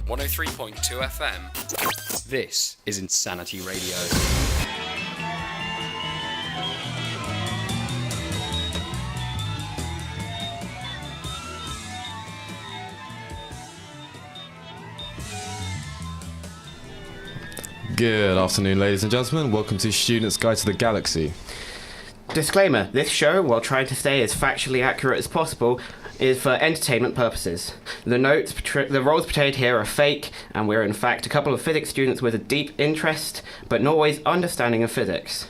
103.2 FM. This is Insanity Radio. Good afternoon, ladies and gentlemen. Welcome to Student's Guide to the Galaxy. Disclaimer, this show, while trying to stay as factually accurate as possible, is for entertainment purposes. The roles portrayed here are fake, and we're in fact a couple of physics students with a deep interest, but not always understanding of physics.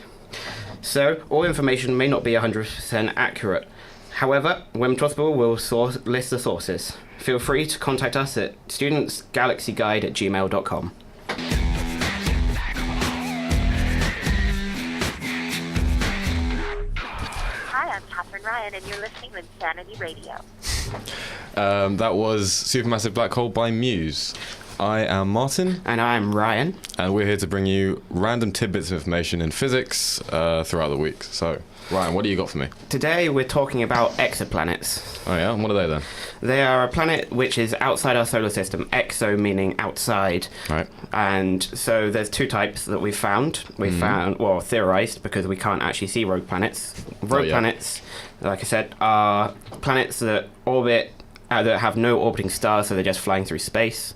So, all information may not be 100% accurate. However, when possible, we'll list the sources. Feel free to contact us at studentsgalaxyguide@gmail.com. Ryan, and you're listening to Insanity Radio. That was Supermassive Black Hole by Muse. I am Martin. And I'm Ryan. And we're here to bring you random tidbits of information in physics throughout the week. So, Ryan, what do you got for me? Today we're talking about exoplanets. Oh yeah? What are they then? They are a planet which is outside our solar system. Exo meaning outside. Right. And so there's two types that we found. Theorized, because we can't actually see rogue planets. Rogue planets, like I said, are planets that orbit, that have no orbiting stars, so they're just flying through space.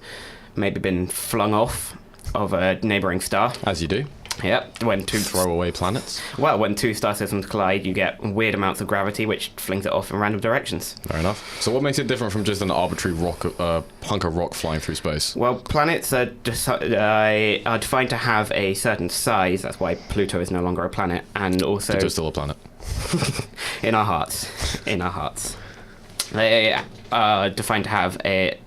Maybe been flung off of a neighbouring star. As you do. Yep. When two throwaway planets. Well, when two star systems collide, you get weird amounts of gravity, which flings it off in random directions. Fair enough. So what makes it different from just an arbitrary hunk of rock flying through space? Well, planets are defined to have a certain size. That's why Pluto is no longer a planet, and also Pluto's still a planet. in our hearts. In our hearts. They are defined to have a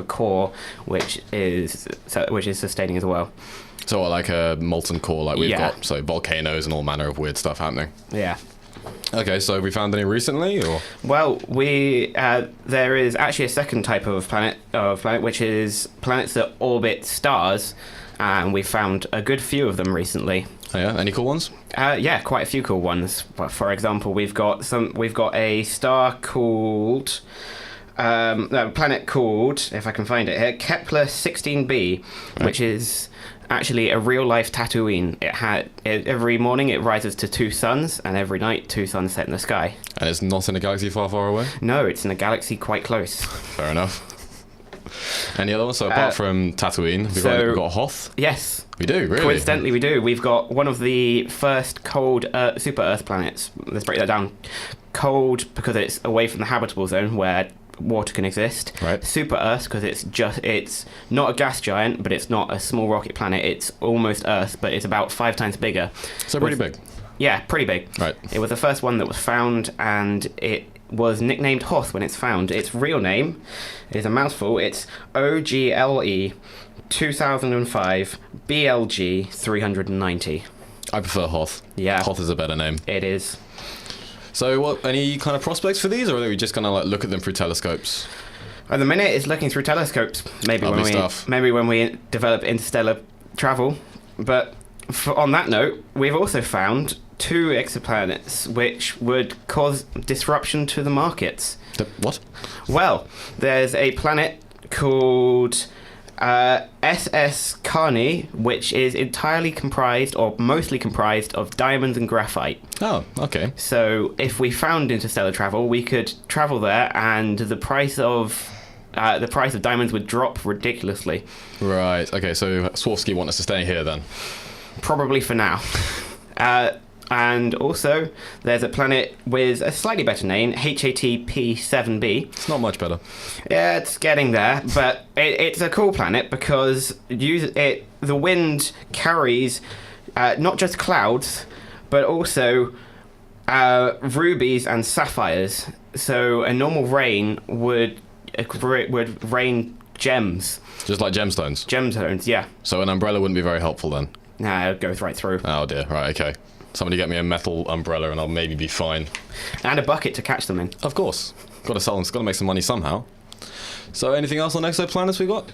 core which is sustaining as well. So like a molten core, like we've got, so volcanoes and all manner of weird stuff happening. Yeah. Okay, so have we found any recently, or? Well, there is actually a second type of planet, which is planets that orbit stars, and we found a good few of them recently. Oh yeah, any cool ones? Yeah, quite a few cool ones. For example, we've got a star called. A planet called, if I can find it here, Kepler 16b, which is actually a real-life Tatooine. Every morning it rises to two suns, and every night two suns set in the sky. And it's not in a galaxy far, far away? No, it's in a galaxy quite close. Fair enough. Any other ones? So apart from Tatooine, we've got Hoth? Yes. We do, really? Coincidentally, we do. We've got one of the first cold super-Earth planets. Let's break that down. Cold because it's away from the habitable zone where water can exist. Right. Super Earth because it's not a gas giant, but it's not a small rocket planet. It's almost Earth, but it's about 5 times bigger. So pretty big. Yeah, pretty big. Right. It was the first one that was found, and it was nicknamed Hoth when it's found. Its real name is a mouthful. It's OGLE 2005 BLG 390. I prefer Hoth. Yeah. Hoth is a better name. It is. So any kind of prospects for these, or are we just going to look at them through telescopes? At the minute, it's looking through telescopes. Maybe when we develop interstellar travel. But on that note, we've also found 2 exoplanets which would cause disruption to the markets. What? Well, there's a planet called SS Carney, which is entirely comprised, or mostly comprised, of diamonds and graphite. Oh, okay. So if we found interstellar travel, we could travel there, and the price of diamonds would drop ridiculously. Right. Okay. So Swarovski want us to stay here then? Probably for now. And also, there's a planet with a slightly better name, HATP7b. It's not much better. Yeah, it's getting there, but it's a cool planet because the wind carries not just clouds, but also rubies and sapphires. So a normal rain would rain gems. Just like gemstones? Gemstones, yeah. So an umbrella wouldn't be very helpful then? Nah, it goes right through. Oh dear, right, okay. Somebody get me a metal umbrella and I'll maybe be fine. And a bucket to catch them in. Of course. Got to sell them, got to make some money somehow. So anything else on exoplanets we got?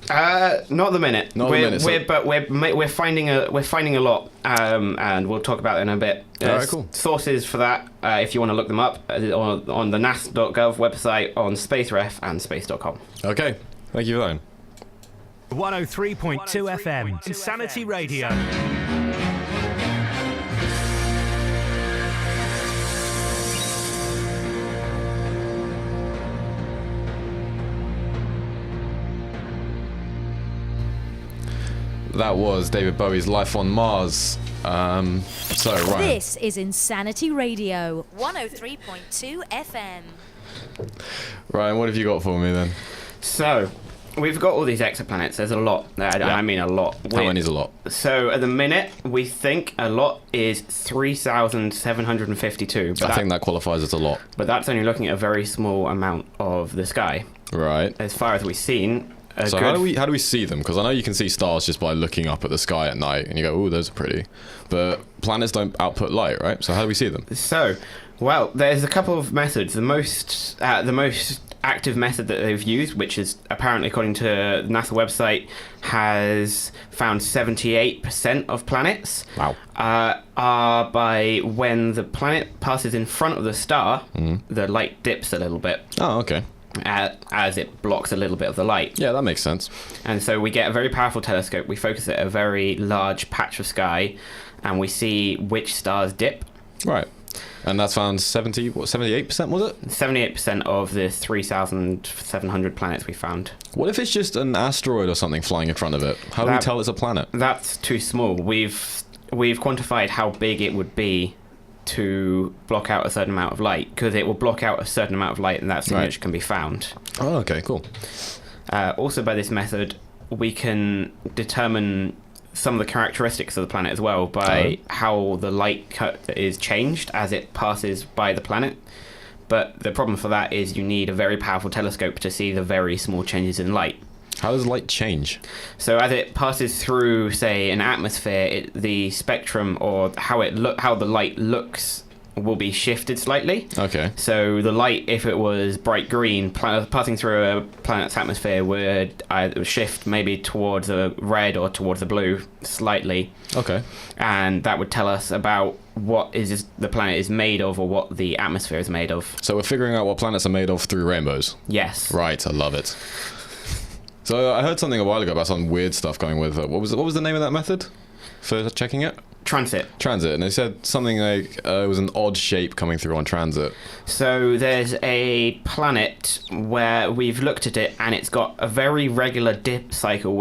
Not at the minute. But we're finding a lot, and we'll talk about it in a bit. Alright, cool. Sources for that, if you want to look them up, on the NASA.gov website, on SpaceRef and Space.com. Okay, Thank you, Ryan. 103.2 FM. Insanity Radio. That was David Bowie's Life on Mars. Ryan. This is Insanity Radio, 103.2 FM. Ryan, what have you got for me then? So, we've got all these exoplanets. There's a lot. I mean a lot. How many's a lot? So, at the minute, we think a lot is 3,752. I think that qualifies as a lot. But that's only looking at a very small amount of the sky. Right. As far as we've seen... So how do we see them? Because I know you can see stars just by looking up at the sky at night, and you go, "Oh, those are pretty," but planets don't output light, right? So how do we see them? So, well, there's a couple of methods. The most active method that they've used, which is apparently according to the NASA website, has found 78% of planets. Wow. Are by when the planet passes in front of the star, the light dips a little bit. Oh, okay. As it blocks a little bit of the light. Yeah, that makes sense. And so we get a very powerful telescope. We focus at a very large patch of sky, and we see which stars dip. Right. And that's found 78%, was it? 78% of the 3,700 planets we found. What if it's just an asteroid or something flying in front of it? How do we tell it's a planet? That's too small. We've quantified how big it would be to block out a certain amount of light, because it will block out a certain amount of light, and that's something which can be found. Oh, okay, cool. Also, by this method, we can determine some of the characteristics of the planet as well by how the light is changed as it passes by the planet. But the problem for that is you need a very powerful telescope to see the very small changes in light. How does light change? So as it passes through, say, an atmosphere, the spectrum or how the light looks will be shifted slightly. Okay. So the light, if it was bright green, passing through a planet's atmosphere would either shift maybe towards the red or towards the blue slightly. Okay. And that would tell us about what the planet is made of, or what the atmosphere is made of. So we're figuring out what planets are made of through rainbows? Yes. Right, I love it. So I heard something a while ago about some weird stuff going with it. What was the name of that method for checking it? Transit, and they said something like it was an odd shape coming through on transit. So there's a planet where we've looked at it, and it's got a very regular dip cycle,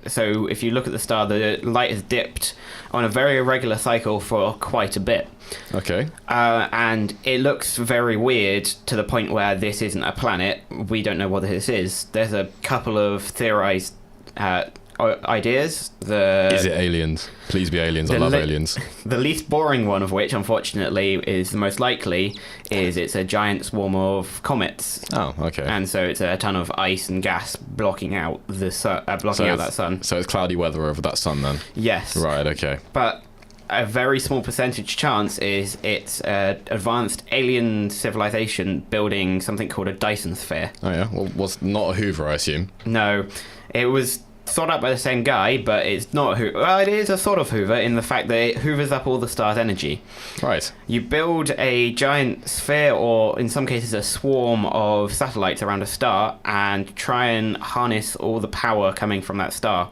so if you look at the star, the light has dipped on a very irregular cycle for quite a bit. Okay. And it looks very weird to the point where this isn't a planet. We don't know what this is. There's a couple of theorized ideas. Is it aliens? Please be aliens. I love aliens. The least boring one of which, unfortunately, is the most likely, is it's a giant swarm of comets. Oh, okay. And so it's a ton of ice and gas blocking out the sun, that sun. So it's cloudy weather over that sun then? Yes. Right, okay. But a very small percentage chance is it's an advanced alien civilization building something called a Dyson sphere. Oh yeah? Well, was not a Hoover, I assume? No. It was thought up by the same guy, but it's not a Hoover. Well, it is a sort of Hoover in the fact that it hoovers up all the star's energy. Right. You build a giant sphere, or in some cases a swarm of satellites around a star, and try and harness all the power coming from that star.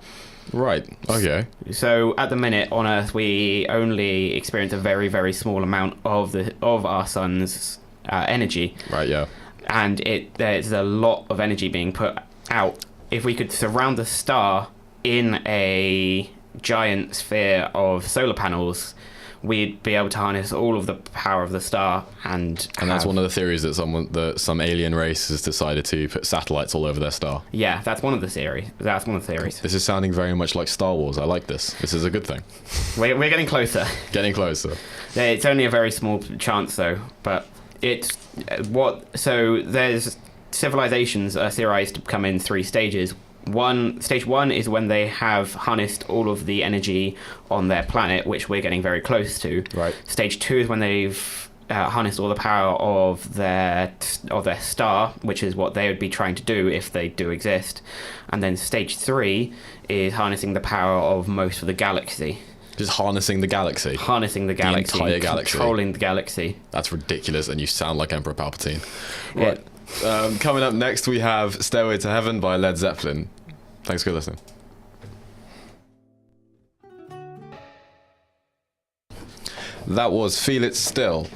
Right, okay. So at the minute on Earth we only experience a very, very small amount of our sun's energy. Right, yeah. And there's a lot of energy being put out. If we could surround the star in a giant sphere of solar panels, we'd be able to harness all of the power of the star, and that's one of the theories that some alien race has decided to put satellites all over their star. Yeah, that's one of the theories. This is sounding very much like Star Wars. I like this. This is a good thing. We're getting closer. Getting closer. It's only a very small chance, though. But so there's civilizations are theorized to come in 3 stages. Stage 1 is when they have harnessed all of the energy on their planet, which we're getting very close to. Right. Stage 2 is when they've harnessed all the power of their star, which is what they would be trying to do if they do exist. And then stage 3 is harnessing the power of most of the galaxy. Just harnessing the galaxy? Harnessing the galaxy. The entire galaxy. Controlling the galaxy. That's ridiculous, and you sound like Emperor Palpatine. Right. Coming up next, we have Stairway to Heaven by Led Zeppelin. Thanks for listening. That was Feel It Still.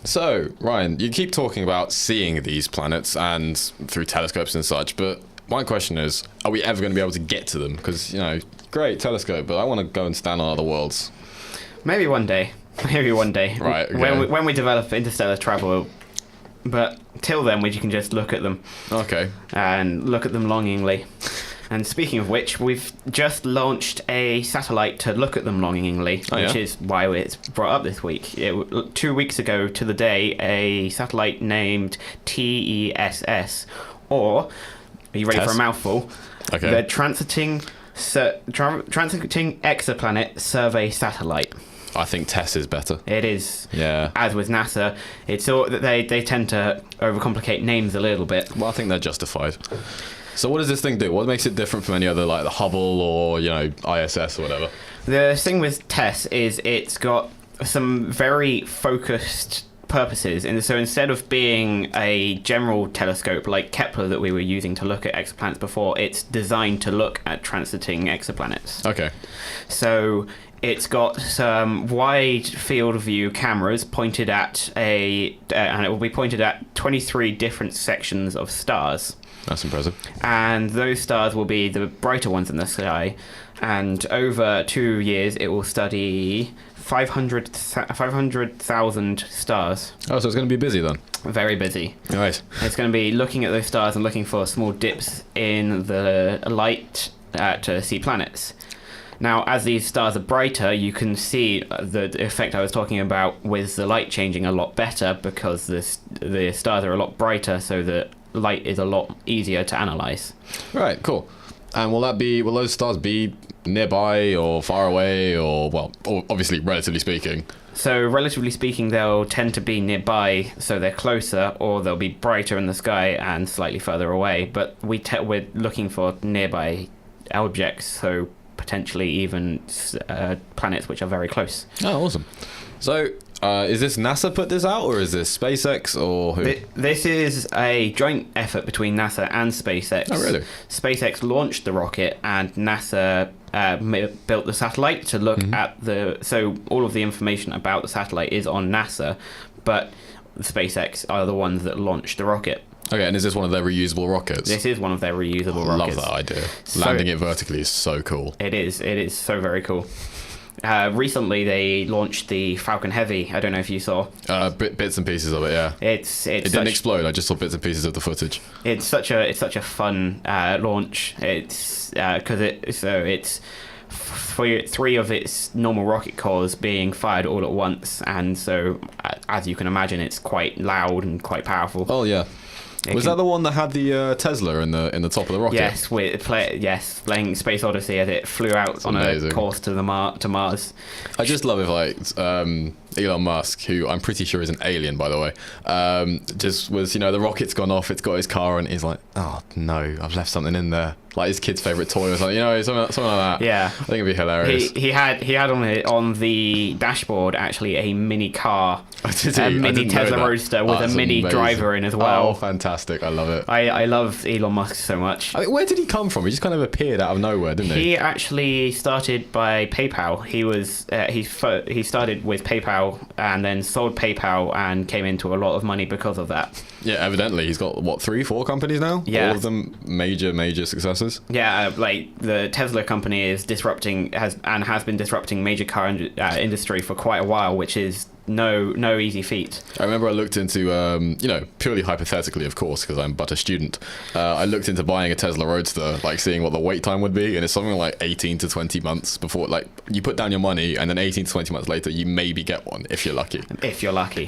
So, Ryan, you keep talking about seeing these planets and through telescopes and such, but my question is, are we ever going to be able to get to them? Because, great telescope, but I want to go and stand on other worlds. Maybe one day. Right, okay. When we develop interstellar travel, but till then, we can just look at them. Okay. And look at them longingly. And speaking of which, we've just launched a satellite to look at them longingly, which is why it's brought up this week. 2 weeks ago to the day, a satellite named TESS, or, are you ready Tess? for a mouthful? Okay. The Transiting Exoplanet Survey Satellite. I think Tess is better. It is. Yeah. As with NASA, it's all that they tend to overcomplicate names a little bit. Well, I think they're justified. So what does this thing do? What makes it different from any other, like the Hubble or, ISS or whatever? The thing with Tess is it's got some very focused purposes. And so instead of being a general telescope like Kepler that we were using to look at exoplanets before, it's designed to look at transiting exoplanets. Okay. So it's got some wide field of view cameras pointed at and it will be pointed at 23 different sections of stars. That's impressive. And those stars will be the brighter ones in the sky. And over 2 years, it will study 500,000 stars. Oh, so it's going to be busy then? Very busy. Nice. It's going to be looking at those stars and looking for small dips in the light to see planets. Now, as these stars are brighter, you can see the effect I was talking about with the light changing a lot better because the stars are a lot brighter, so the light is a lot easier to analyze. Right, cool. And will those stars be nearby or far away or obviously relatively speaking? So relatively speaking, they'll tend to be nearby, so they're closer, or they'll be brighter in the sky and slightly further away. But we're looking for nearby objects, so potentially even planets which are very close. Oh, awesome. So is this NASA put this out, or is this SpaceX, or who? This is a joint effort between NASA and SpaceX. Oh, really? SpaceX launched the rocket, and NASA built the satellite to look at so all of the information about the satellite is on NASA, but SpaceX are the ones that launched the rocket. Okay, and is this one of their reusable rockets? This is one of their reusable I love rockets. that idea. Landing it vertically is so cool. It is so very cool. Recently, they launched the Falcon Heavy. I don't know if you saw. Bits and pieces of it, yeah. It didn't explode. I just saw bits and pieces of the footage. It's such a fun launch. It's because it's three of its normal rocket cores being fired all at once, and so as you can imagine, it's quite loud and quite powerful. Oh yeah. Was that the one that had the Tesla in the top of the rocket? Yes, playing Space Odyssey as it flew out That's on amazing. a course to Mars. I just love it, Elon Musk, who I'm pretty sure is an alien, by the way, just was, the rocket's gone off, it's got his car, and he's like, oh no, I've left something in there, like his kid's favourite toy or something, something like that. Yeah, I think it'd be hilarious. He had on the dashboard actually a mini car, a mini Tesla Roadster with a mini amazing. Driver in as well. Oh, fantastic! I love it. I love Elon Musk so much. I mean, where did he come from? He just kind of appeared out of nowhere, didn't he? He actually started by PayPal. He started with PayPal and then sold PayPal and came into a lot of money because of that. Yeah, evidently he's got 3-4 companies now. Yeah, all of them major successes. Yeah, like the Tesla company is has been disrupting major car industry for quite a while, which is no easy feat. I remember I looked into, purely hypothetically, of course, because I'm but a student. I looked into buying a Tesla Roadster, like seeing what the wait time would be, and it's something like 18 to 20 months before, like, you put down your money, and then 18 to 20 months later, you maybe get one if you're lucky.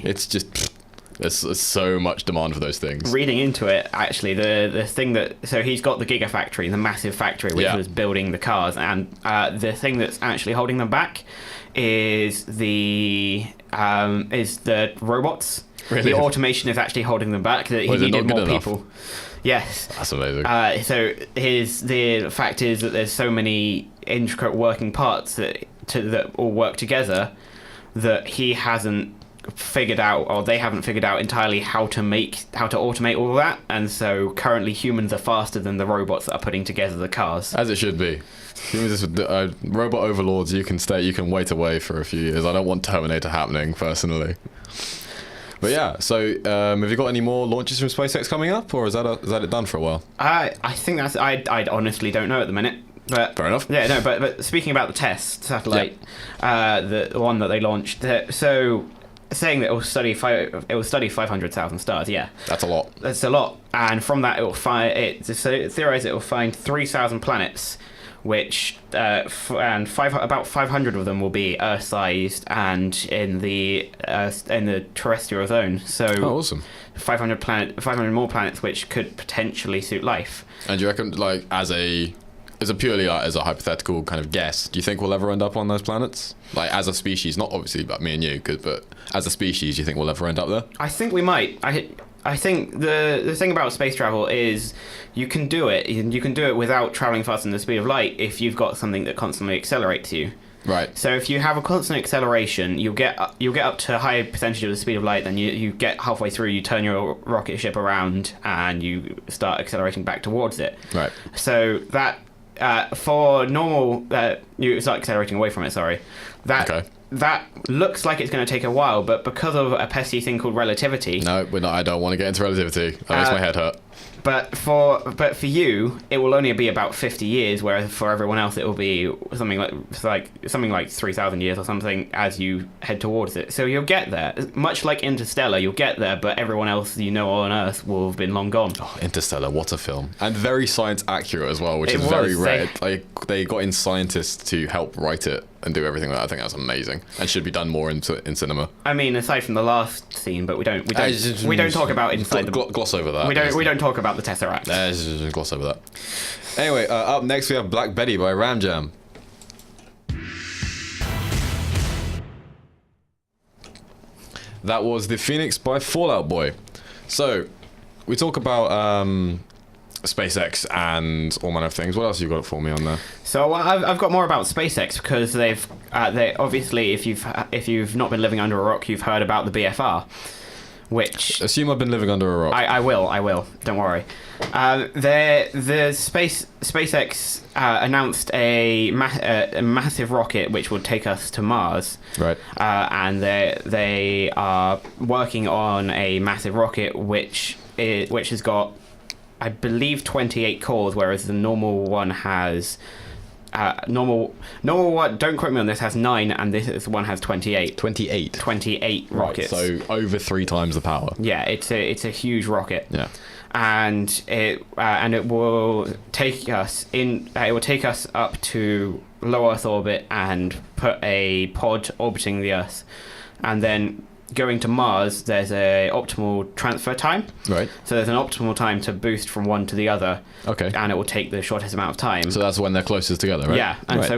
It's just. There's so much demand for those things. Reading into it, actually, the thing so he's got the Gigafactory, the massive factory which was building the cars, and the thing that's actually holding them back is the robots. Really? The automation is actually holding them back. That he needed more people. Yes. That's amazing. So the fact is that there's so many intricate working parts that all work together that he hasn't figured out, or they haven't figured out entirely how to automate all of that, and so currently humans are faster than the robots that are putting together the cars. As it should be. Humans, robot overlords, you can wait away for a few years. I don't want Terminator happening, personally. But yeah, so have you got any more launches from SpaceX coming up, or is that it done for a while? I think that's... I honestly don't know at the minute. But, fair enough. Yeah, no, but speaking about the Tess satellite, the one that they launched, so saying that it will study 500,000 stars. Yeah, that's a lot. That's a lot, and from that it theorized it will find 3,000 planets, which about 500 of them will be Earth-sized and in the terrestrial zone. So awesome. 500 more planets, which could potentially suit life. And do you reckon, like, as a purely as a hypothetical kind of guess, do you think we'll ever end up on those planets? Like, as a species, not obviously about me and you, but as a species, do you think we'll ever end up there? I think we might. I think the thing about space travel is you can do it. You can do it without traveling faster than the speed of light if you've got something that constantly accelerates you. Right. So if you have a constant acceleration, you'll get up to a high percentage of the speed of light. Then you get halfway through, you turn your rocket ship around, and you start accelerating back towards it. Right. So that for normal, you start accelerating away from it. Sorry. That looks like it's going to take a while, but because of a pesky thing called relativity... No, we're not. I don't want to get into relativity. That makes my head hurt. But for you, it will only be about 50 years, whereas for everyone else, it will be something like 3,000 years or something as you head towards it. So you'll get there, much like Interstellar. You'll get there, but everyone else on Earth will have been long gone. Oh, Interstellar, what a film! And very science accurate as well, which is very rare. They got in scientists to help write it and do everything like that. I think that's amazing and should be done more in cinema. I mean, aside from the last scene, but we don't talk about inside gloss over that. We don't talk about the Tesseract. Just gloss over that. Anyway, up next we have Black Betty by Ram Jam. That was The Phoenix by Fallout Boy. So, we talk about SpaceX and all manner of things. What else have you got for me on there? So I've got more about SpaceX because they obviously, if you've not been living under a rock, you've heard about the BFR, which assume I've been living under a rock. I will. Don't worry. SpaceX announced a massive rocket which will take us to Mars. Right. And they are working on a massive rocket which has got, I believe, 28 cores, whereas the normal one has normal one, don't quote me on this, has 9, and this one has 28. 28 rockets. Right, so over 3 times the power. Yeah, it's a huge rocket. Yeah. And it will take us up to low Earth orbit and put a pod orbiting the Earth, and then going to Mars, there's a optimal transfer time. Right. So there's an optimal time to boost from one to the other. Okay. And it will take the shortest amount of time. So that's when they're closest together, right? Yeah. And right.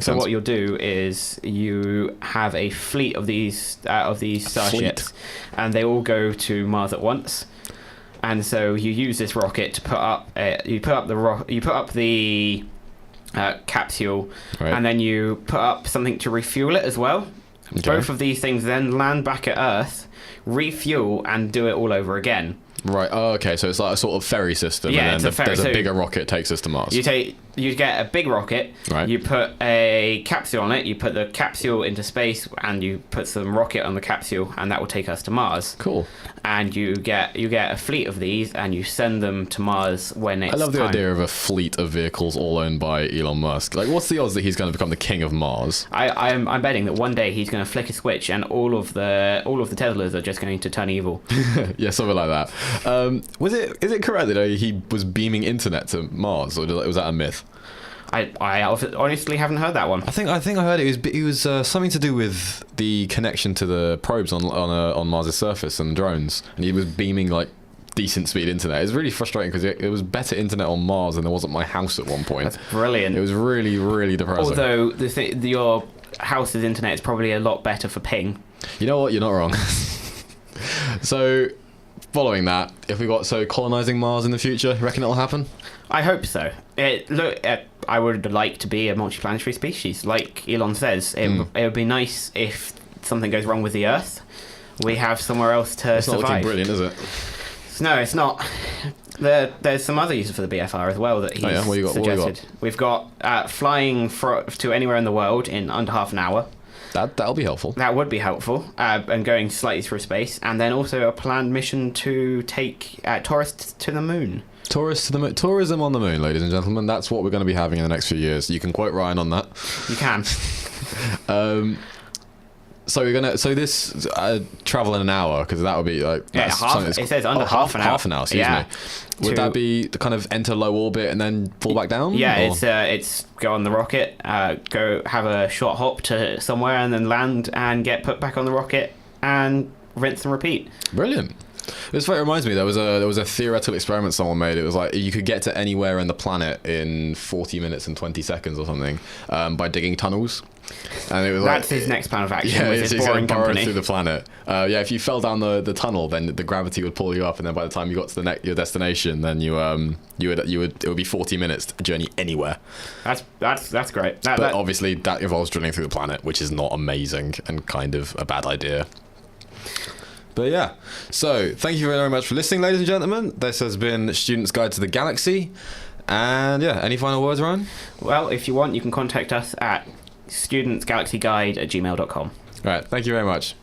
so what you'll do is you have a fleet of these starships, and they all go to Mars at once. And so you use this rocket to put up the capsule, right, and then you put up something to refuel it as well. Okay. Both of these things then land back at Earth, refuel, and do it all over again. Right. Oh, okay. So it's like a sort of ferry system, yeah, and then there's a bigger rocket takes us to Mars. You get a big rocket. Right. You put a capsule on it. You put the capsule into space, and you put some rocket on the capsule, and that will take us to Mars. Cool. And you get a fleet of these, and you send them to Mars when it's time. I love the idea of a fleet of vehicles all owned by Elon Musk. Like, what's the odds that he's going to become the king of Mars? I'm betting that one day he's going to flick a switch, and all of the Teslas are just going to turn evil. Yeah, something like that. Is it correct that he was beaming internet to Mars, or was that a myth? I honestly haven't heard that one. I think I heard it was something to do with the connection to the probes on Mars's surface and drones, and he was beaming like decent speed internet. It's really frustrating because it was better internet on Mars than there was at my house at one point. That's brilliant. It was really, really depressing. Although your house's internet is probably a lot better for ping. You know what? You're not wrong. So, following that, if we got colonizing Mars in the future, you reckon it'll happen? I hope so. I would like to be a multiplanetary species, like Elon says. It would be nice if something goes wrong with the Earth, we have somewhere else to It's not looking survive. brilliant, is it? No, it's not. There's some other uses for the BFR as well that he's What you got? What you got? suggested. We've got flying to anywhere in the world in under half an hour. That'll be helpful. That would be helpful, and going slightly through space, and then also a planned mission to take tourists to the moon. Tourism on the moon, ladies and gentlemen. That's what we're going to be having in the next few years. You can quote Ryan on that. You can. So we're gonna. So this travel in an hour, because that would be like. Yeah, it says under half an hour. Half an hour. Excuse me. Would that be the kind of enter low orbit and then fall back down? Yeah, it's go on the rocket, go have a short hop to somewhere, and then land and get put back on the rocket and rinse and repeat. Brilliant. This reminds me, there was a theoretical experiment someone made. It was like you could get to anywhere in the planet in 40 minutes and 20 seconds or something by digging tunnels. And it was that's his next plan of action. Yeah, with it's his boring burrow company through the planet. If you fell down the tunnel, then the gravity would pull you up, and then by the time you got to your destination, then it would be 40 minutes to journey anywhere. That's great. But obviously that involves drilling through the planet, which is not amazing and kind of a bad idea. But yeah, so thank you very much for listening, ladies and gentlemen. This has been Student's Guide to the Galaxy. And yeah, any final words, Ryan? Well, if you want, you can contact us at studentsgalaxyguide@gmail.com. All right, thank you very much.